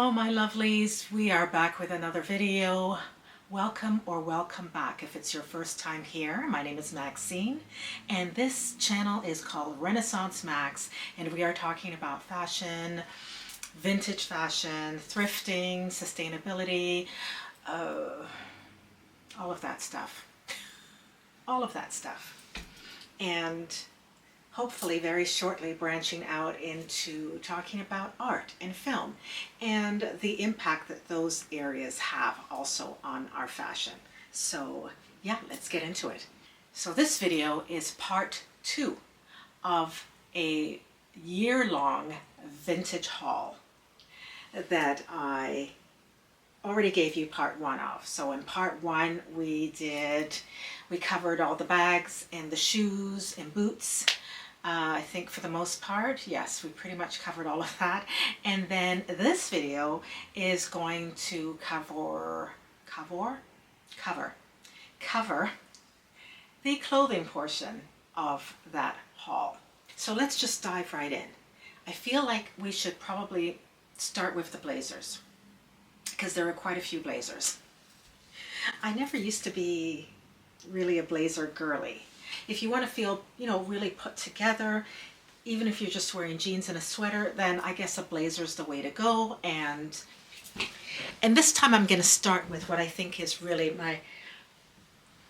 Hello my lovelies, we are back with another video. Welcome or welcome back if it's your first time here. My name is Maxine and this channel is called Renaissance Max, and we are talking about fashion, vintage fashion, thrifting, sustainability, all of that stuff. All of that stuff. And hopefully very shortly branching out into talking about art and film and the impact that those areas have also on our fashion. So yeah, let's get into it. So this video is part 2 of a year-long vintage haul that I already gave you part 1 of. So in part 1 we covered all the bags and the shoes and boots. I think for the most part, yes, we pretty much covered all of that. And then this video is going to cover the clothing portion of that haul. So let's just dive right in. I feel like we should probably start with the blazers, because there are quite a few blazers. I never used to be really a blazer girly. If you want to feel, really put together, even if you're just wearing jeans and a sweater, then I guess a blazer is the way to go. And this time I'm going to start with what I think is really my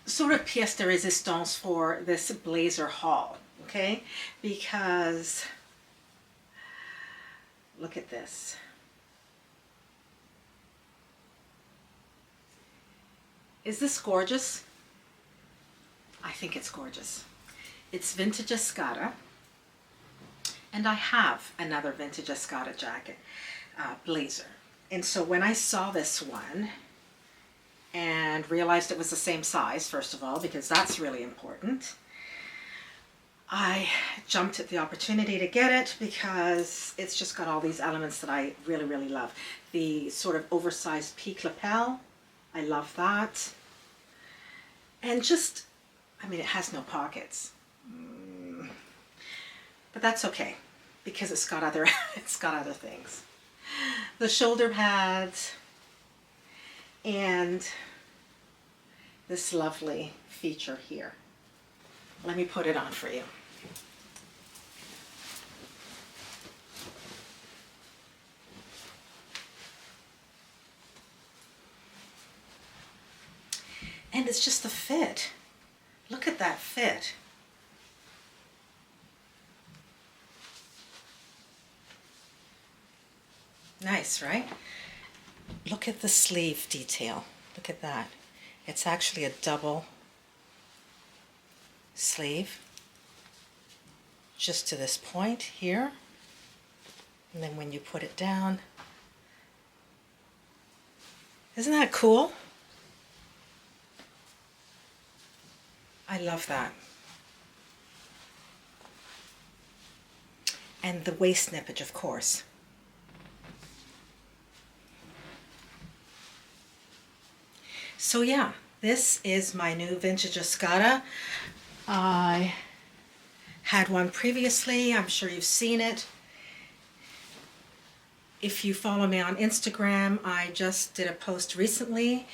sort of pièce de résistance for this blazer haul, okay? Because look at this. Is this gorgeous? I think it's gorgeous. It's vintage Escada, and I have another vintage Escada jacket, blazer. And so when I saw this one and realized it was the same size, first of all, because that's really important, I jumped at the opportunity to get it because it's just got all these elements that I really, really love. The sort of oversized peak lapel, I love that. And just, it has no pockets, but that's okay because it's got other things. The shoulder pads and this lovely feature here. Let me put it on for you. And it's just the fit. Look at that fit. Nice, right? Look at the sleeve detail. Look at that. It's actually a double sleeve just to this point here. And then when you put it down, isn't that cool? I love that. And the waist snippage, of course. So yeah, this is my new vintage Escada. I had one previously. I'm sure you've seen it. If you follow me on Instagram, I just did a post recently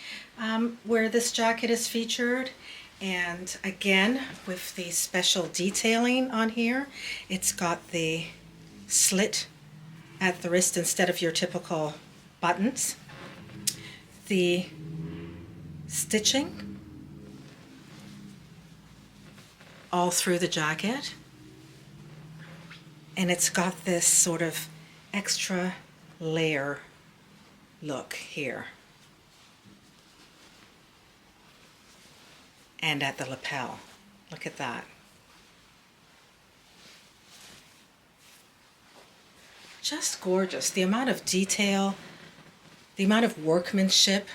where this jacket is featured. And again, with the special detailing on here, it's got the slit at the wrist instead of your typical buttons. The stitching all through the jacket. And it's got this sort of extra layer look here. And at the lapel. Look at that. Just gorgeous. The amount of detail, the amount of workmanship,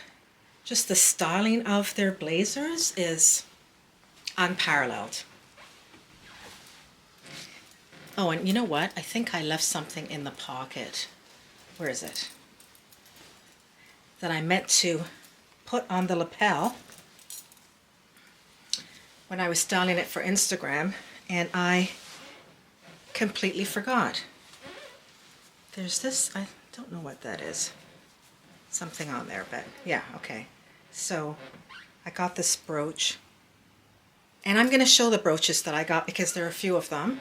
just the styling of their blazers is unparalleled. Oh, and you know what? I think I left something in the pocket. Where is it? That I meant to put on the lapel when I was styling it for Instagram, and I completely forgot. There's this, I don't know what that is. something on there, but yeah, okay. So I got this brooch, and I'm going to show the brooches that I got because there are a few of them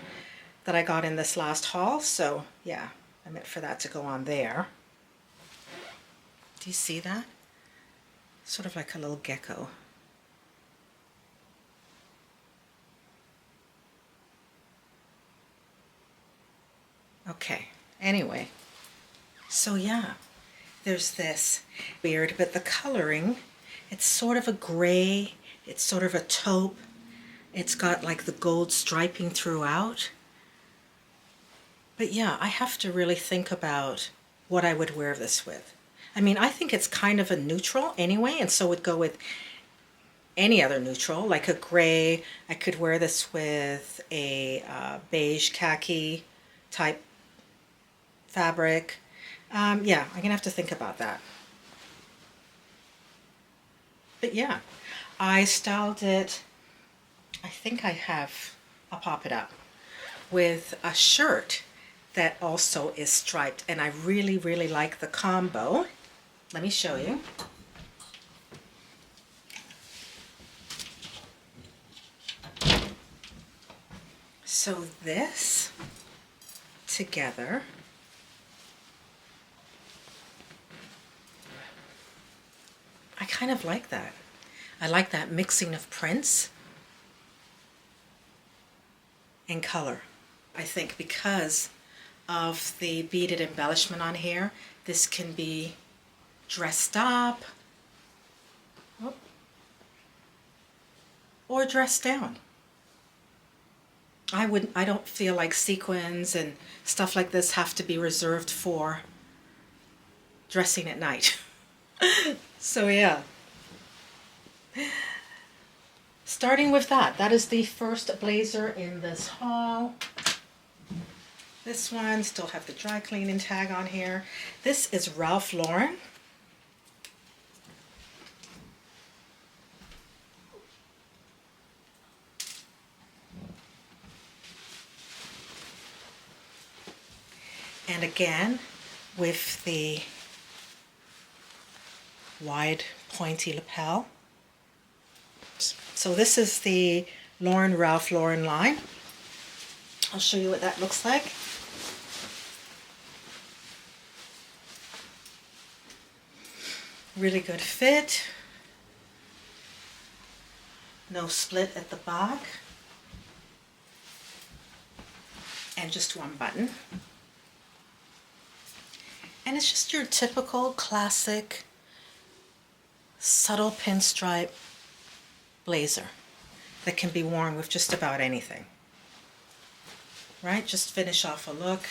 that I got in this last haul. So yeah, I meant for that to go on there. Do you see that? Sort of like a little gecko. Okay, anyway, so yeah, there's this weird, but the coloring, it's sort of a gray, it's sort of a taupe, it's got like the gold striping throughout. But yeah, I have to really think about what I would wear this with. I mean, I think it's kind of a neutral anyway, and so would go with any other neutral, like a gray. I could wear this with a beige khaki type fabric. Yeah, I'm gonna have to think about that. But yeah, I styled it, I think I have, I'll pop it up, with a shirt that also is striped, and I really, really like the combo. Let me show you. So this together, I kind of like that. I like that mixing of prints and color. I think because of the beaded embellishment on here, this can be dressed up or dressed down. I don't feel like sequins and stuff like this have to be reserved for dressing at night. So yeah. Starting with that. That is the first blazer in this haul. This one still have the dry cleaning tag on here. This is Ralph Lauren. And again, with the wide pointy lapel. So this is the Ralph Lauren line. I'll show you what that looks like. Really good fit. No split at the back. And just one button. And it's just your typical classic subtle pinstripe blazer that can be worn with just about anything. Right? Just finish off a look,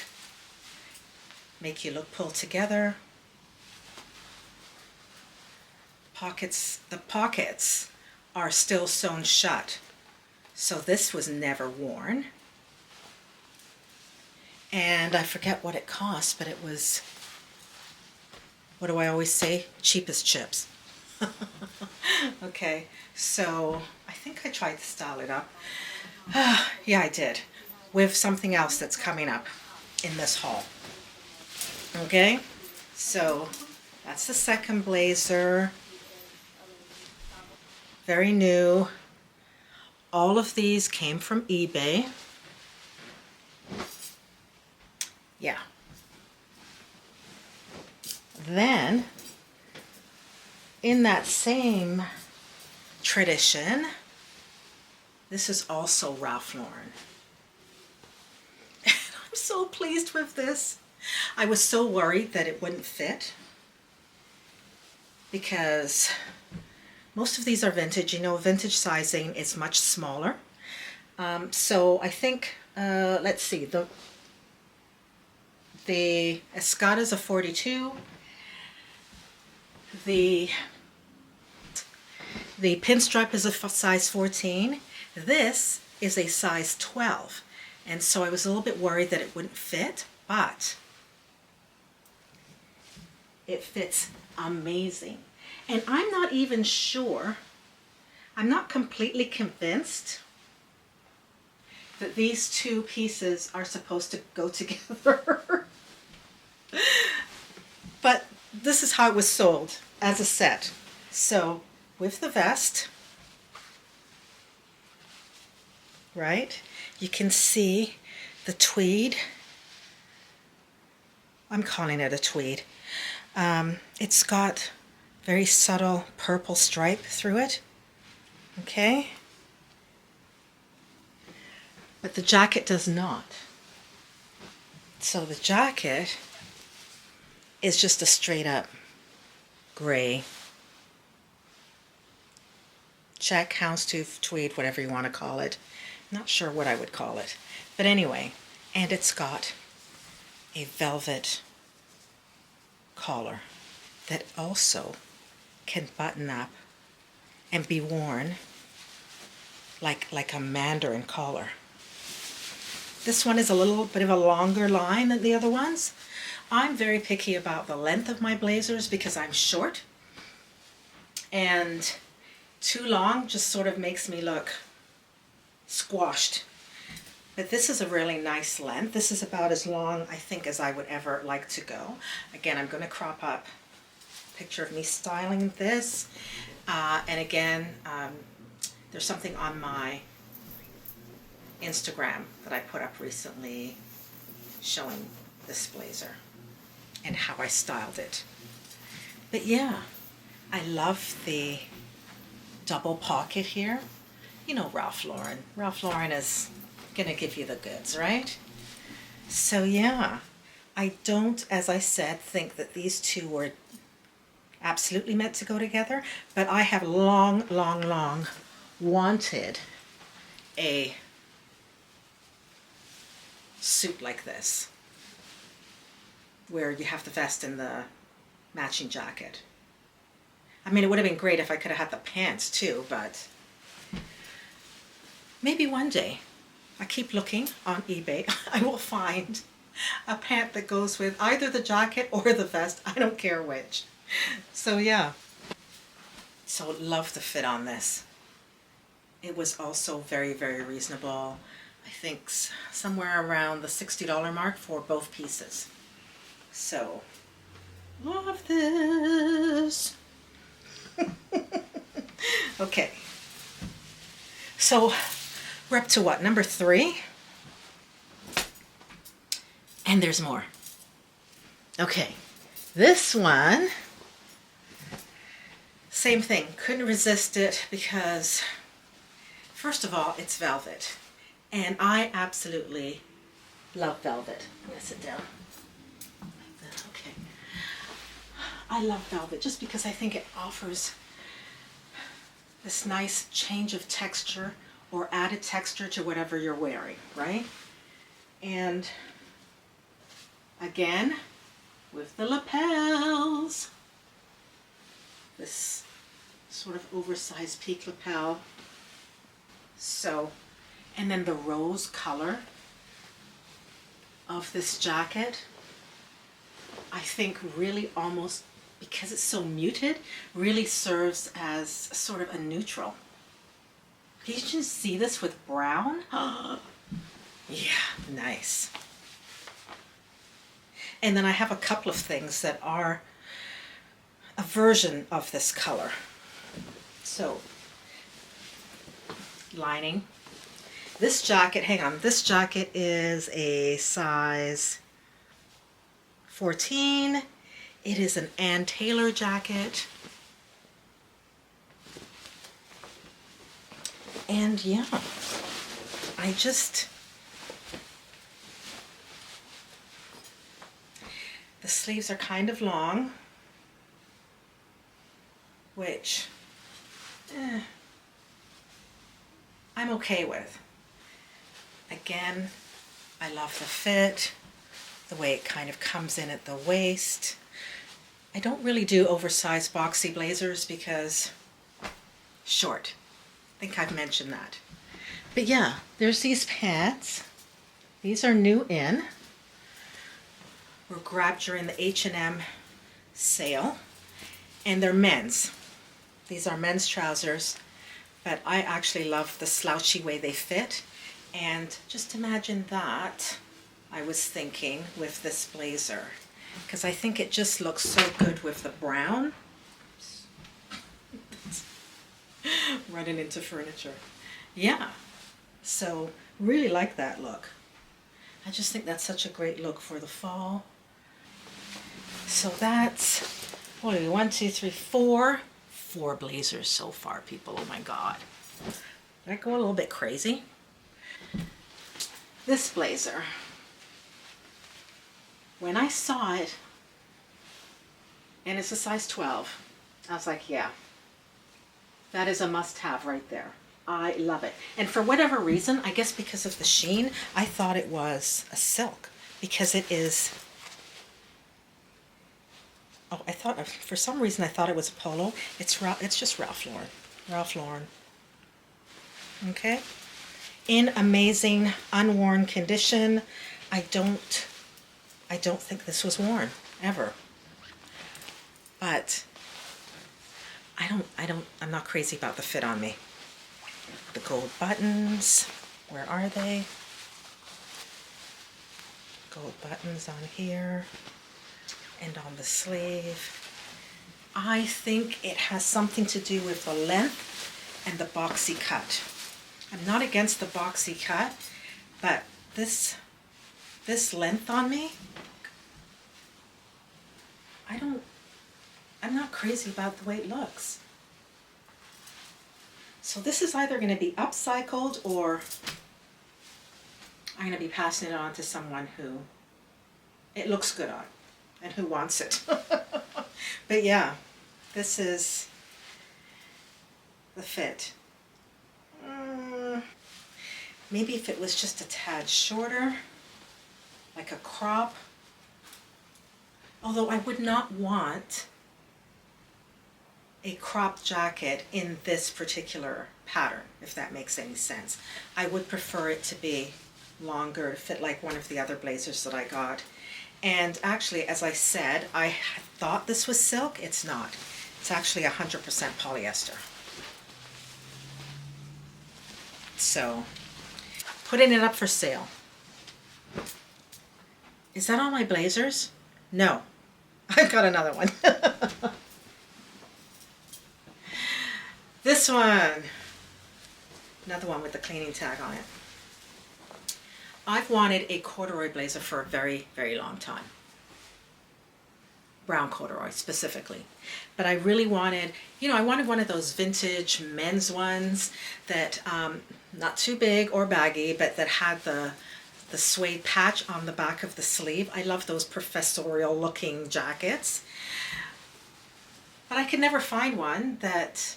make you look pulled together. The pockets are still sewn shut, so this was never worn. And I forget what it cost, but it was, what do I always say? Cheap as chips. Okay, so I think I tried to style it up. Yeah, I did. With something else that's coming up in this haul. Okay, so that's the second blazer. Very new. All of these came from eBay. Yeah. Then, in that same tradition, this is also Ralph Lauren. And I'm so pleased with this. I was so worried that it wouldn't fit because most of these are vintage. You know, vintage sizing is much smaller. So I think, let's see, the Escada is a 42. The pinstripe is a size 14. This is a size 12. And so I was a little bit worried that it wouldn't fit, but it fits amazing. And I'm not even sure, I'm not completely convinced that these two pieces are supposed to go together. But the this is how it was sold as a set. So with the vest, right, you can see the tweed. I'm calling it a tweed. It's got very subtle purple stripe through it. Okay? But the jacket does not. So the jacket is just a straight up gray check, houndstooth, tweed, whatever you want to call it. Not sure what I would call it. But anyway, and it's got a velvet collar that also can button up and be worn like a mandarin collar. This one is a little bit of a longer line than the other ones. I'm very picky about the length of my blazers because I'm short, and too long just sort of makes me look squashed. But this is a really nice length. This is about as long, I think, as I would ever like to go. Again, I'm going to crop up a picture of me styling this. And again, there's something on my Instagram that I put up recently showing this blazer and how I styled it. But yeah, I love the double pocket here. You know Ralph Lauren. Ralph Lauren is gonna give you the goods, right? So yeah, I don't, as I said, think that these two were absolutely meant to go together, but I have long wanted a suit like this where you have the vest and the matching jacket. I mean, it would have been great if I could have had the pants too, but maybe one day. I keep looking on eBay. I will find a pant that goes with either the jacket or the vest. I don't care which. So yeah. So love the fit on this. It was also very reasonable. I think somewhere around the $60 mark for both pieces. So love this. Okay. So we're up to what, number 3? And there's more. Okay, this one, same thing. Couldn't resist it because, first of all, it's velvet. And I absolutely love velvet. I'm going to sit down like that. Okay. I love velvet just because I think it offers this nice change of texture or added texture to whatever you're wearing, right? And again, with the lapels, this sort of oversized peak lapel. So, and then the rose color of this jacket, I think really almost, because it's so muted, really serves as sort of a neutral. Can you just see this with brown? Yeah, nice. And then I have a couple of things that are a version of this color. So, lining. This jacket, hang on, this jacket is a size 14. It is an Ann Taylor jacket. And yeah, I just, the sleeves are kind of long, which I'm okay with. Again, I love the fit, the way it kind of comes in at the waist. I don't really do oversized boxy blazers because short. I think I've mentioned that. But yeah, there's these pants. These are new in. Were grabbed during the H&M sale. And they're men's. These are men's trousers. But I actually love the slouchy way they fit. And just imagine that, I was thinking, with this blazer. because I think it just looks so good with the brown. Running into furniture. Yeah, so really like that look. I just think that's such a great look for the fall. So that's, what are we, 1, 2, 3, 4. 4 blazers so far, people. Oh my God. Did I go a little bit crazy? This blazer, when I saw it, and it's a size 12, I was like, yeah, that is a must-have right there. I love it. And for whatever reason, I guess because of the sheen, I thought it was a silk, because it is, oh, I thought, for some reason I thought it was a polo. It's just Ralph Lauren. Ralph Lauren. Okay? In amazing, unworn condition. I don't think this was worn, ever. But I'm not crazy about the fit on me. The gold buttons, where are they? Gold buttons on here and on the sleeve. I think it has something to do with the length and the boxy cut. I'm not against the boxy cut, but this length on me, I'm not crazy about the way it looks. So this is either going to be upcycled, or I'm going to be passing it on to someone who it looks good on and who wants it. But yeah, this is the fit. Maybe if it was just a tad shorter, like a crop. Although I would not want a cropped jacket in this particular pattern, if that makes any sense. I would prefer it to be longer, to fit like one of the other blazers that I got. And actually, as I said, I thought this was silk. It's not. It's actually 100% polyester. So, putting it up for sale. Is that all my blazers? No. I've got another one. This one. Another one with the cleaning tag on it. I've wanted a corduroy blazer for a very, very long time. Brown corduroy specifically. But I really wanted, I wanted one of those vintage men's ones that, not too big or baggy, but that had the suede patch on the back of the sleeve. I love those professorial looking jackets. But I could never find one that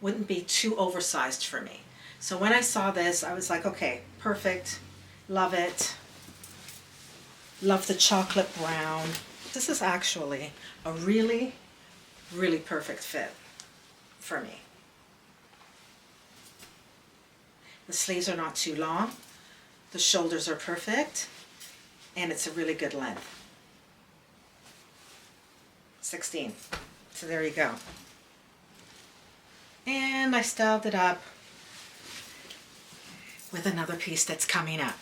wouldn't be too oversized for me. So when I saw this, I was like, okay, perfect. Love it. Love the chocolate brown. This is actually a really, really perfect fit for me. The sleeves are not too long. The shoulders are perfect. And it's a really good length. 16. So there you go. And I styled it up with another piece that's coming up.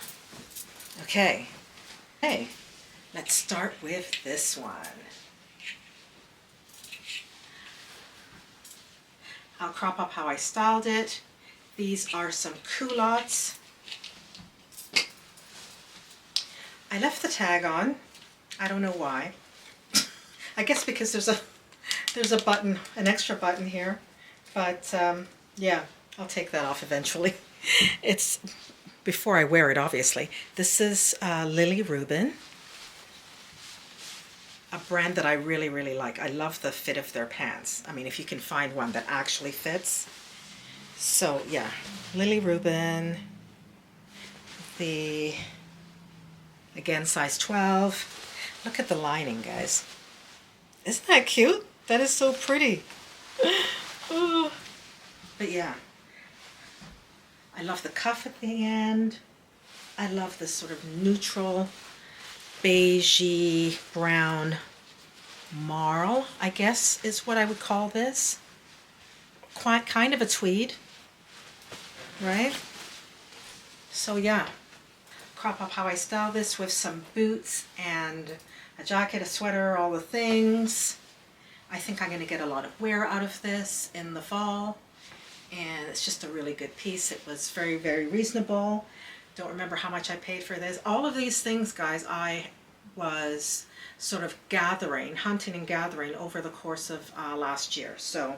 Okay. Hey, let's start with this one. I'll crop up how I styled it. These are some culottes. I left the tag on. I don't know why. I guess because there's a button, an extra button here. But yeah, I'll take that off eventually. It's before I wear it, obviously. This is Lily Rubin, a brand that I really, really like. I love the fit of their pants. I mean, if you can find one that actually fits. So yeah, Lily Rubin, again, size 12. Look at the lining, guys. Isn't that cute? That is so pretty. Oh. But yeah, I love the cuff at the end. I love this sort of neutral, beigey, brown marl, I guess is what I would call this. Quite kind of a tweed, right? So yeah, crop up how I style this with some boots and a jacket, a sweater, all the things. I think I'm going to get a lot of wear out of this in the fall, and it's just a really good piece. It was very, very reasonable. Don't remember how much I paid for this. All of these things, guys, I was sort of gathering, hunting and gathering over the course of last year. So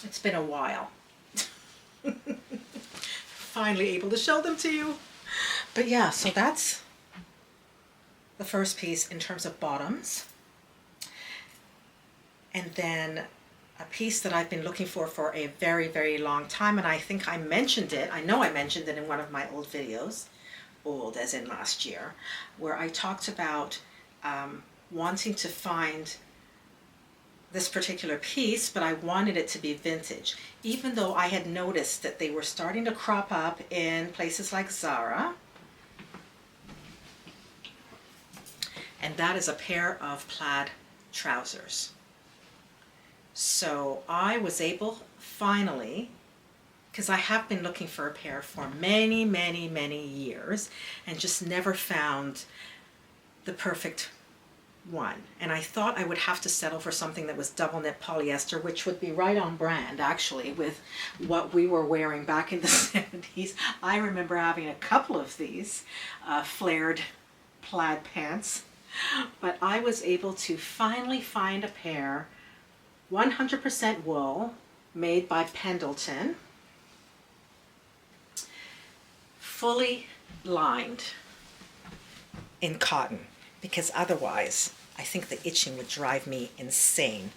it's been a while. Finally able to show them to you. But yeah, so that's the first piece in terms of bottoms. And then a piece that I've been looking for a very, very long time, and I think I mentioned it, I know I mentioned it in one of my old videos, old as in last year, where I talked about wanting to find this particular piece, but I wanted it to be vintage. Even though I had noticed that they were starting to crop up in places like Zara. And that is a pair of plaid trousers. So I was able, finally, because I have been looking for a pair for many, many, many years and just never found the perfect one. And I thought I would have to settle for something that was double knit polyester, which would be right on brand actually with what we were wearing back in the 70s. I remember having a couple of these flared plaid pants, but I was able to finally find a pair 100% wool made by Pendleton, fully lined in cotton, because otherwise I think the itching would drive me insane.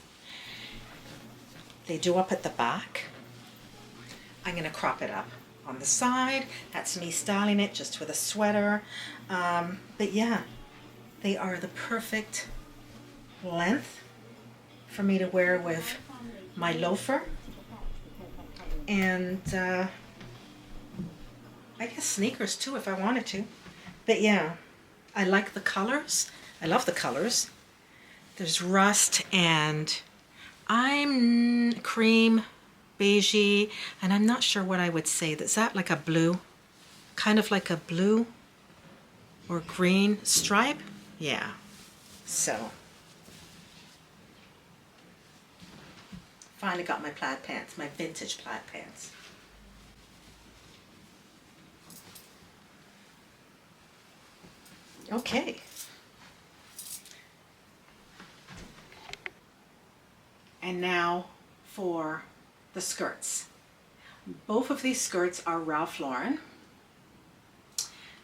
They do up at the back. I'm going to crop it up on the side. That's me styling it just with a sweater. But yeah, they are the perfect length for me to wear with my loafer. And I guess sneakers too if I wanted to. But yeah, I like the colors. I love the colors. There's rust and I'm cream, beigey, and I'm not sure what I would say. Is that like a blue? Kind of like a blue or green stripe? Yeah. So, finally got my plaid pants, my vintage plaid pants. Okay. And now for the skirts. Both of these skirts are Ralph Lauren.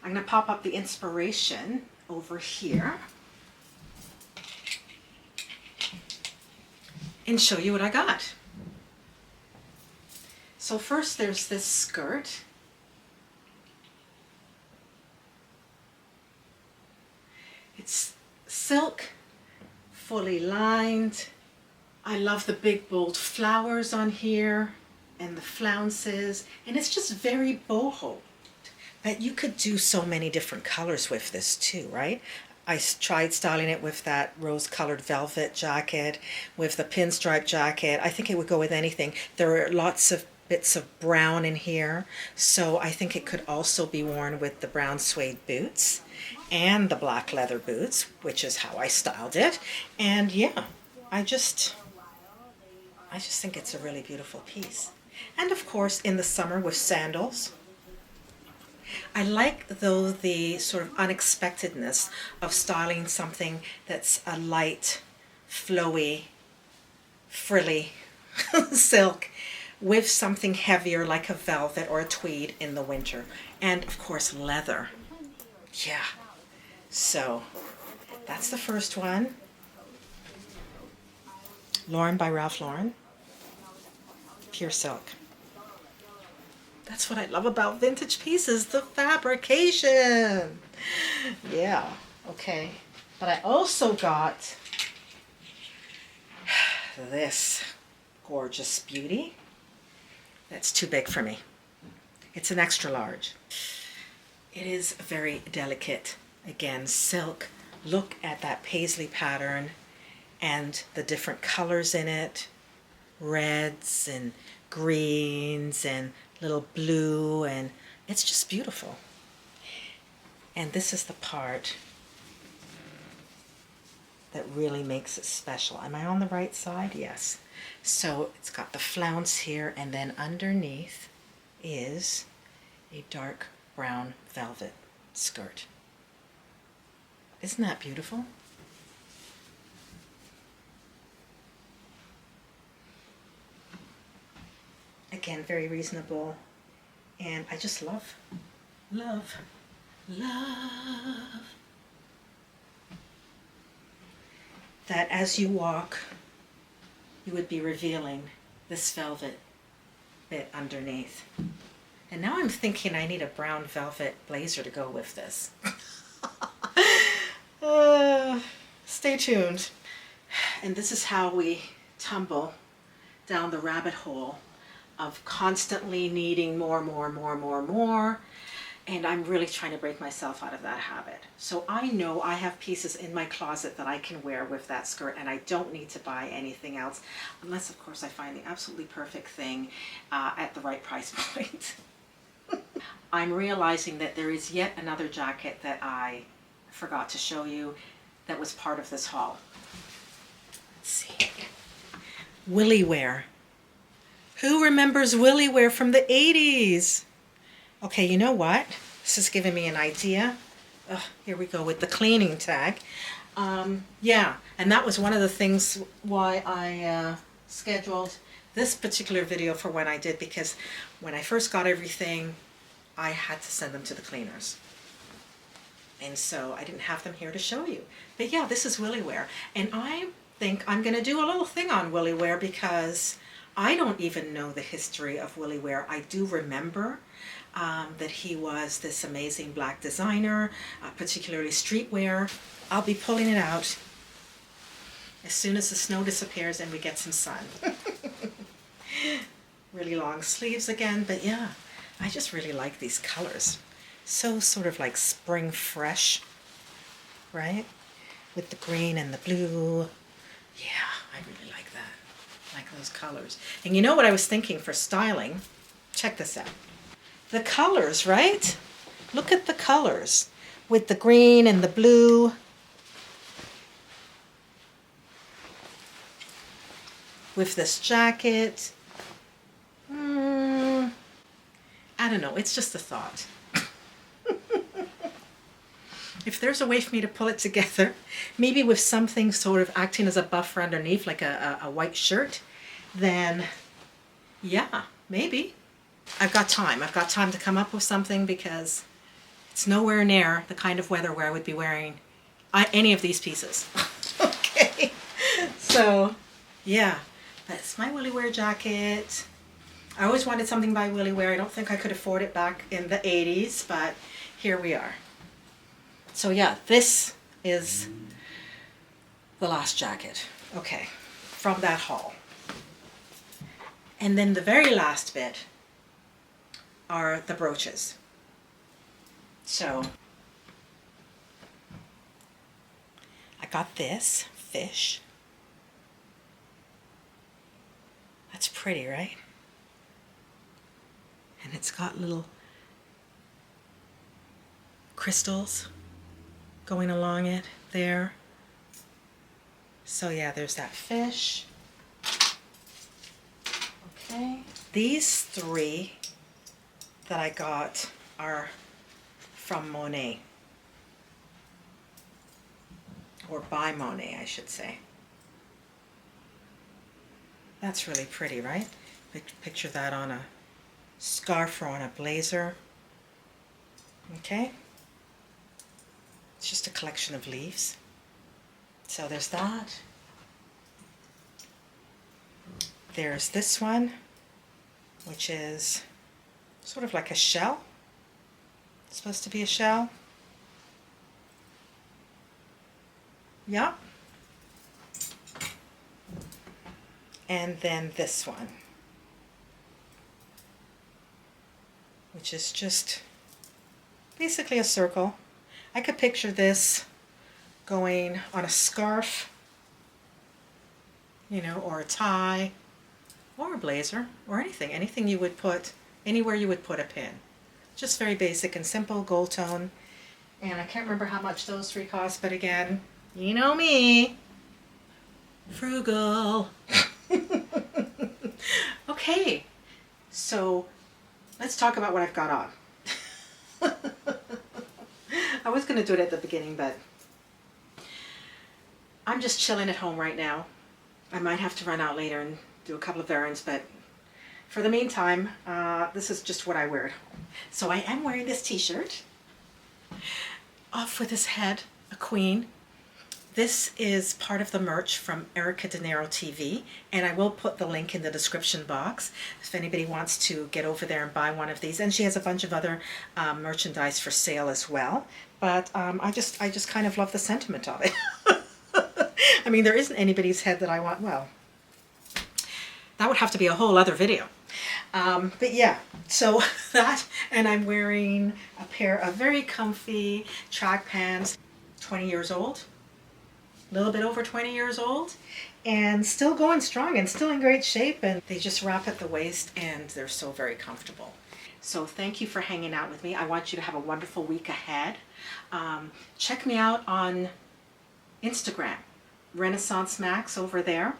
I'm going to pop up the inspiration over here and show you what I got. So first there's this skirt. It's silk, fully lined. I love the big bold flowers on here and the flounces, and it's just very boho. But you could do so many different colors with this too, right? I tried styling it with that rose-colored velvet jacket, with the pinstripe jacket. I think it would go with anything. There are lots of bits of brown in here, so I think it could also be worn with the brown suede boots and the black leather boots, which is how I styled it. And yeah, I just think it's a really beautiful piece. And of course, in the summer with sandals. I like, though, the sort of unexpectedness of styling something that's a light, flowy, frilly silk with something heavier like a velvet or a tweed in the winter. And of course, leather. Yeah. So that's the first one. Lauren by Ralph Lauren. Pure silk. That's what I love about vintage pieces, the fabrication. Yeah, okay. But I also got this gorgeous beauty. That's too big for me. It's an extra large. It is very delicate. Again, silk. Look at that paisley pattern and the different colors in it. Reds and greens and little blue, and it's just beautiful. And this is the part that really makes it special. Am I on the right side? Yes. So it's got the flounce here, and then underneath is a dark brown velvet skirt. Isn't that beautiful? Again, very reasonable, and I just love that as you walk, you would be revealing this velvet bit underneath. And now I'm thinking I need a brown velvet blazer to go with this. Stay tuned. And this is how we tumble down the rabbit hole of constantly needing more. And I'm really trying to break myself out of that habit. So I know I have pieces in my closet that I can wear with that skirt, and I don't need to buy anything else, unless of course I find the absolutely perfect thing at the right price point. I'm realizing that there is yet another jacket that I forgot to show you that was part of this haul. Let's see. Willy wear. Who remembers Willy wear from the 80s? Okay, you know what? This is giving me an idea. Here we go with the cleaning tag. Yeah, and that was one of the things why I scheduled this particular video for when I did, because when I first got everything, I had to send them to the cleaners. And so I didn't have them here to show you. But yeah, this is Willy wear. And I think I'm going to do a little thing on Willy wear, because I don't even know the history of Willy wear. I do remember that he was this amazing black designer, particularly streetwear. I'll be pulling it out as soon as the snow disappears and we get some sun. Really long sleeves again, but yeah, I just really like these colors. So sort of like spring fresh, right? With the green and the blue. Yeah, I really like that. I like those colors. And you know what I was thinking for styling? Check this out. The colors, right? Look at the colors with the green and the blue. With this jacket. I don't know, it's just a thought. If there's a way for me to pull it together, maybe with something sort of acting as a buffer underneath, like a white shirt, then yeah, maybe. I've got time. I've got time to come up with something, because it's nowhere near the kind of weather where I would be wearing any of these pieces. Okay, so yeah, that's my Willy wear jacket. I always wanted something by Willy wear. I don't think I could afford it back in the 80s, but here we are. So yeah, this is the last jacket, okay, from that haul. And then the very last bit are the brooches. So I got this fish. That's pretty, right? And it's got little crystals going along it there. So yeah, there's that fish. Okay, these three that I got are from Monet, or by Monet, I should say. That's really pretty, right? Picture that on a scarf or on a blazer. Okay, it's just a collection of leaves. So there's that. There's this one, which is sort of like a shell. It's supposed to be a shell. Yeah. And then this one, which is just basically a circle. I could picture this going on a scarf, you know, or a tie, or a blazer, or anything you would put, anywhere you would put a pin. Just very basic and simple, gold tone. And I can't remember how much those three cost, but again, you know me, Frugal. Okay, so let's talk about what I've got on. I was going to do it at the beginning, but I'm just chilling at home right now. I might have to run out later and do a couple of errands, but for the meantime, this is just what I wear. So I am wearing this t-shirt. Off with his head, a queen. This is part of the merch from Erica De Niro TV, and I will put the link in the description box if anybody wants to get over there and buy one of these. And she has a bunch of other merchandise for sale as well. But I just kind of love the sentiment of it. I mean, there isn't anybody's head that I want. Well, that would have to be a whole other video. But yeah, so that, and I'm wearing a pair of very comfy track pants, 20 years old. A little bit over 20 years old, and still going strong and still in great shape, and they just wrap at the waist and they're so very comfortable. So thank you for hanging out with me. I want you to have a wonderful week ahead. Check me out on Instagram, Renaissance Max over there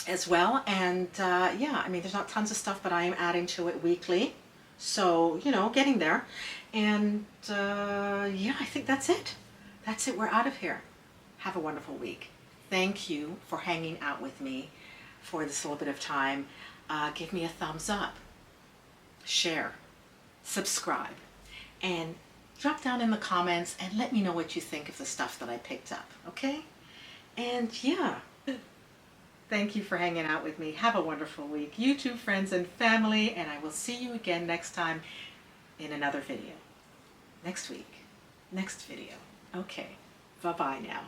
as well. And yeah, I mean, there's not tons of stuff, but I am adding to it weekly. So, you know, getting there. And yeah, I think that's it. That's it. We're out of here. Have a wonderful week. Thank you for hanging out with me for this little bit of time. Give me a thumbs up, share, subscribe, and drop down in the comments and let me know what you think of the stuff that I picked up, okay? And yeah, thank you for hanging out with me. Have a wonderful week. You too, friends and family, and I will see you again next time in another video. Next week, next video. Okay, bye-bye now.